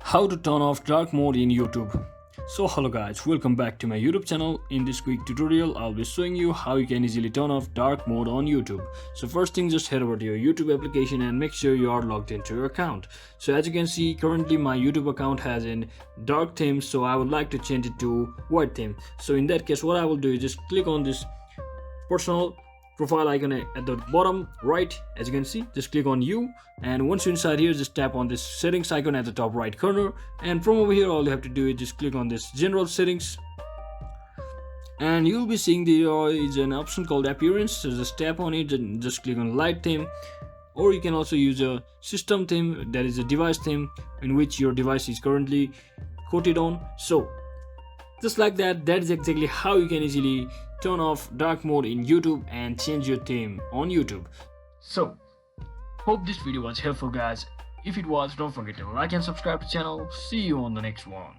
How to turn off dark mode in YouTube. So hello guys, welcome back to my YouTube channel. In this quick tutorial I'll be showing you how you can easily turn off dark mode on YouTube. So first thing, just head over to your YouTube application and make sure you are logged into your account. So as you can see, currently my YouTube account has a dark theme, so I would like to change it to white theme. So in that case, what I will do is just click on this personal profile icon at the bottom right. As you can see, just click on you, and once you're inside here, just tap on this settings icon at the top right corner, and from over here all you have to do is just click on this general settings, and you'll be seeing there is an option called appearance. So just tap on it and just click on light theme, or you can also use a system theme, that is a device theme in which your device is currently quoted on. So just like that, that is exactly how you can easily turn off dark mode in YouTube and change your theme on YouTube. So hope this video was helpful guys. If it was, don't forget to like and subscribe to the channel. See you on the next one.